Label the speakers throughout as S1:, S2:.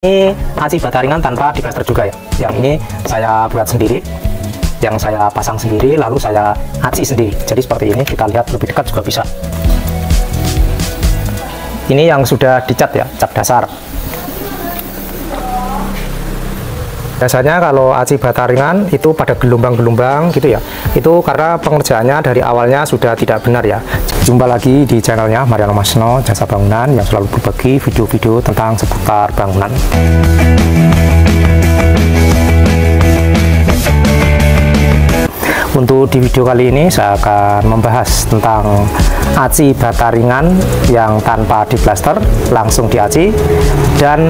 S1: Ini aci bata ringan tanpa diplaster juga ya. Yang ini saya buat sendiri, yang saya pasang sendiri, lalu saya aci sendiri. Jadi seperti ini, kita lihat lebih dekat juga bisa. Ini yang sudah dicat ya, cat dasar. Biasanya kalau aci bata ringan itu pada gelombang-gelombang gitu ya. Itu karena pengerjaannya dari awalnya sudah tidak benar ya. Jumpa lagi di channelnya Mariano Masno Jasa Bangunan yang selalu berbagi video-video tentang seputar bangunan. Untuk di video kali ini saya akan membahas tentang aci bata ringan yang tanpa diplaster langsung diaci, dan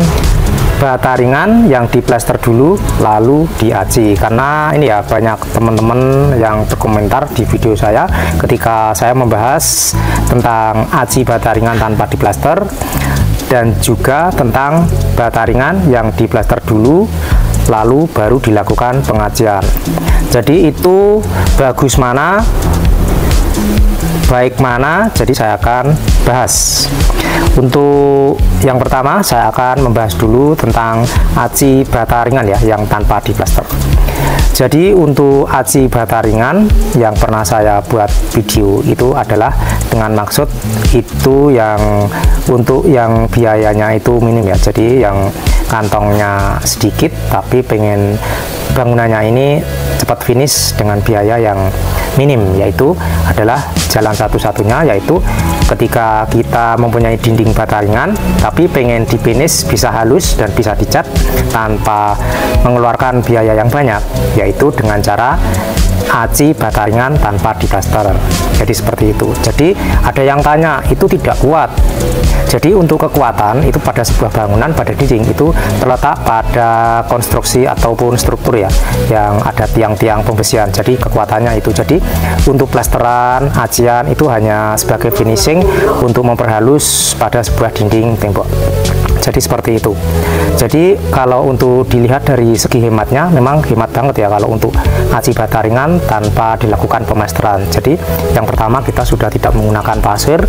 S1: bata ringan yang diplaster dulu lalu diaci. Karena ini ya, banyak teman-teman yang berkomentar di video saya ketika saya membahas tentang aci bata ringan tanpa diplaster dan juga tentang bata ringan yang diplaster dulu lalu baru dilakukan pengacian. Jadi itu bagus mana, baik mana, jadi saya akan bahas. Untuk yang pertama saya akan membahas dulu tentang aci bata ringan ya, yang tanpa diplaster. Jadi untuk aci bata ringan yang pernah saya buat video itu adalah dengan maksud itu yang untuk yang biayanya itu minim ya. Jadi yang kantongnya sedikit tapi pengen bangunannya ini cepat finish dengan biaya yang minim, yaitu adalah jalan satu-satunya, yaitu ketika kita mempunyai dinding bata ringan tapi pengen di finish bisa halus dan bisa dicat tanpa mengeluarkan biaya yang banyak, yaitu dengan cara aci bata ringan tanpa diplaster. Jadi seperti itu. Jadi ada yang tanya, itu tidak kuat. Jadi untuk kekuatan itu pada sebuah bangunan, pada dinding itu terletak pada konstruksi ataupun struktur ya, yang ada tiang-tiang pembesian. Jadi kekuatannya itu. Jadi untuk plasteran, acian itu hanya sebagai finishing untuk memperhalus pada sebuah dinding tembok. Jadi seperti itu. Jadi kalau untuk dilihat dari segi hematnya, memang hemat banget ya kalau untuk aci bata ringan tanpa dilakukan pemasteran. Jadi yang pertama, kita sudah tidak menggunakan pasir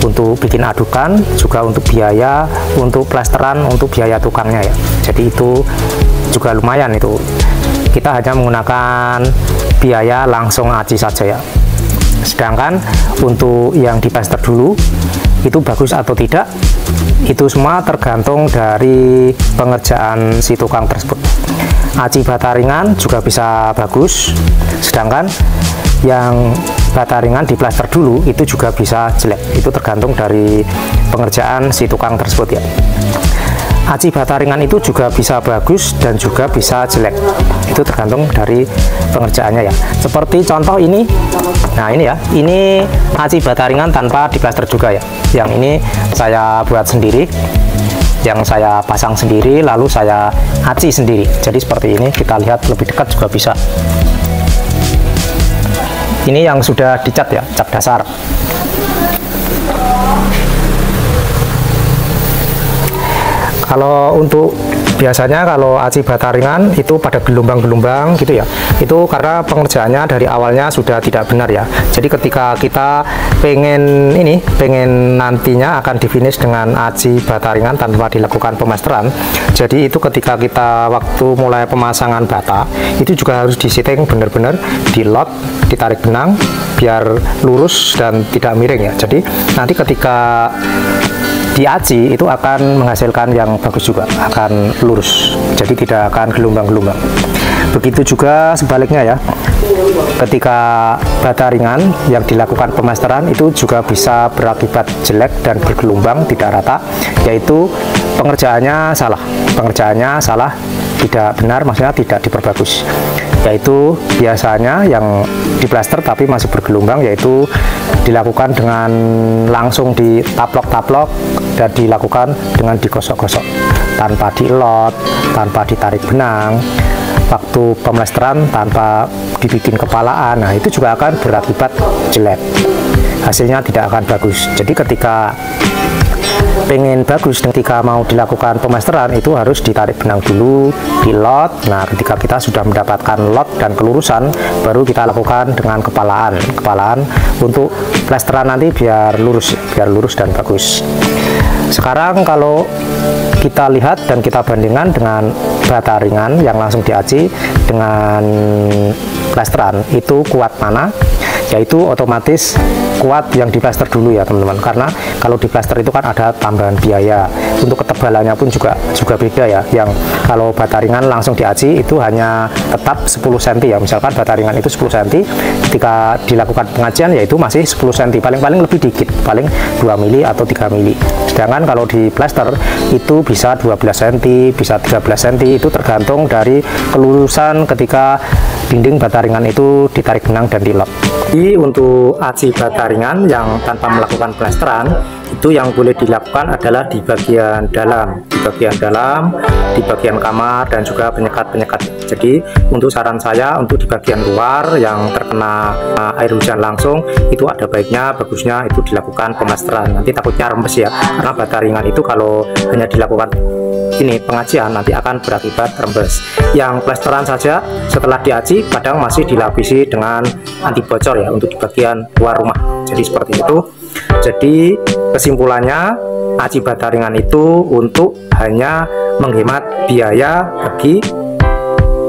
S1: untuk bikin adukan, juga untuk biaya untuk plasteran, untuk biaya tukangnya ya. Jadi itu juga lumayan itu. Kita hanya menggunakan biaya langsung aci saja ya. Sedangkan untuk yang diplaster dulu itu bagus atau tidak, itu semua tergantung dari pengerjaan si tukang tersebut. Aci bata ringan juga bisa bagus, sedangkan yang bata ringan diplaster dulu itu juga bisa jelek. Itu tergantung dari pengerjaan si tukang tersebut ya. Aci bata ringan itu juga bisa bagus dan juga bisa jelek. Itu tergantung dari pengerjaannya ya. Seperti contoh ini. Nah ini ya, ini aci bata ringan tanpa diplaster juga ya. Yang ini saya buat sendiri, yang saya pasang sendiri, lalu saya aci sendiri. Jadi seperti ini, kita lihat lebih dekat juga bisa. Ini yang sudah dicat ya, cat dasar. Kalau untuk biasanya kalau aci bata ringan itu pada gelombang-gelombang gitu ya, itu karena pengerjaannya dari awalnya sudah tidak benar ya. Jadi ketika kita pengen nantinya akan di finish dengan aci bata ringan tanpa dilakukan pemasteran, jadi itu ketika kita waktu mulai pemasangan bata itu juga harus disetting benar-benar, dilot, ditarik benang biar lurus dan tidak miring ya. Jadi nanti ketika diaci itu akan menghasilkan yang bagus juga, akan lurus, jadi tidak akan gelombang-gelombang. Begitu juga sebaliknya ya, ketika bata ringan yang dilakukan pemasteran itu juga bisa berakibat jelek dan bergelombang, tidak rata, yaitu pengerjaannya salah, tidak benar, maksudnya tidak diperbagus. Yaitu biasanya yang diplaster tapi masih bergelombang, yaitu dilakukan dengan langsung ditaplok-taplok dan dilakukan dengan digosok-gosok tanpa dielot, tanpa ditarik benang, waktu pemelasteran tanpa dibikin kepalaan. Nah itu juga akan berakibat jelek, hasilnya tidak akan bagus. Jadi ketika pengen bagus, ketika mau dilakukan pemasteran itu harus ditarik benang dulu, dilot. Nah ketika kita sudah mendapatkan lot dan kelurusan, baru kita lakukan dengan kepalaan untuk plasteran nanti biar lurus dan bagus. Sekarang kalau kita lihat dan kita bandingkan dengan bata ringan yang langsung diaci dengan plesteran, itu kuat mana? Yaitu otomatis kuat yang di plester dulu ya teman-teman, karena kalau di plester itu kan ada tambahan biaya. Untuk ketebalannya pun juga beda ya, yang kalau bata ringan langsung diaci itu hanya tetap 10 cm ya, misalkan bata ringan itu 10 cm, ketika dilakukan pengacian yaitu masih 10 cm, paling lebih dikit, paling 2 mili atau 3 mili. Sedangkan kalau di plester itu bisa 12 cm, bisa 13 cm, itu tergantung dari kelurusan ketika dinding bata ringan itu ditarik benang dan dilap. Jadi untuk aci bata ringan yang tanpa melakukan plesteran, itu yang boleh dilakukan adalah di bagian dalam, di bagian kamar dan juga penyekat-penyekat. Jadi untuk saran saya, untuk di bagian luar yang terkena air hujan langsung, itu ada baiknya, bagusnya itu dilakukan pemplesteran. Nanti takutnya rembes ya, karena bata ringan itu kalau hanya dilakukan ini pengacian nanti akan berakibat rembes. Yang plesteran saja setelah diaci kadang masih dilapisi dengan anti bocor ya, untuk di bagian luar rumah. Jadi seperti itu. Jadi kesimpulannya, aci bata ringan itu untuk hanya menghemat biaya bagi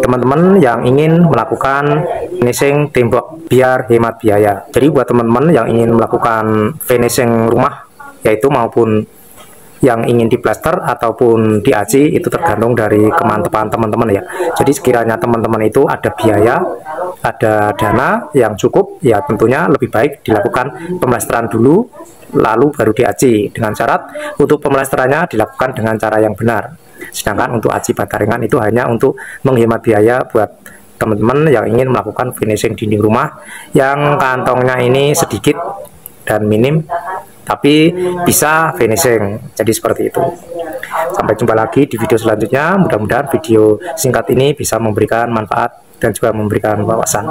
S1: teman-teman yang ingin melakukan finishing tembok biar hemat biaya. Jadi buat teman-teman yang ingin melakukan finishing rumah, yaitu maupun yang ingin diplaster ataupun diaci, itu tergantung dari kemantapan teman-teman ya. Jadi sekiranya teman-teman itu ada biaya, ada dana yang cukup, ya tentunya lebih baik dilakukan pemplesteran dulu, lalu baru diaci, dengan syarat untuk pemplesterannya dilakukan dengan cara yang benar. Sedangkan untuk aci bata ringan itu hanya untuk menghemat biaya buat teman-teman yang ingin melakukan finishing dinding rumah yang kantongnya ini sedikit dan minim, tapi bisa finishing. Jadi seperti itu. Sampai jumpa lagi di video selanjutnya. Mudah-mudahan video singkat ini bisa memberikan manfaat dan juga memberikan wawasan.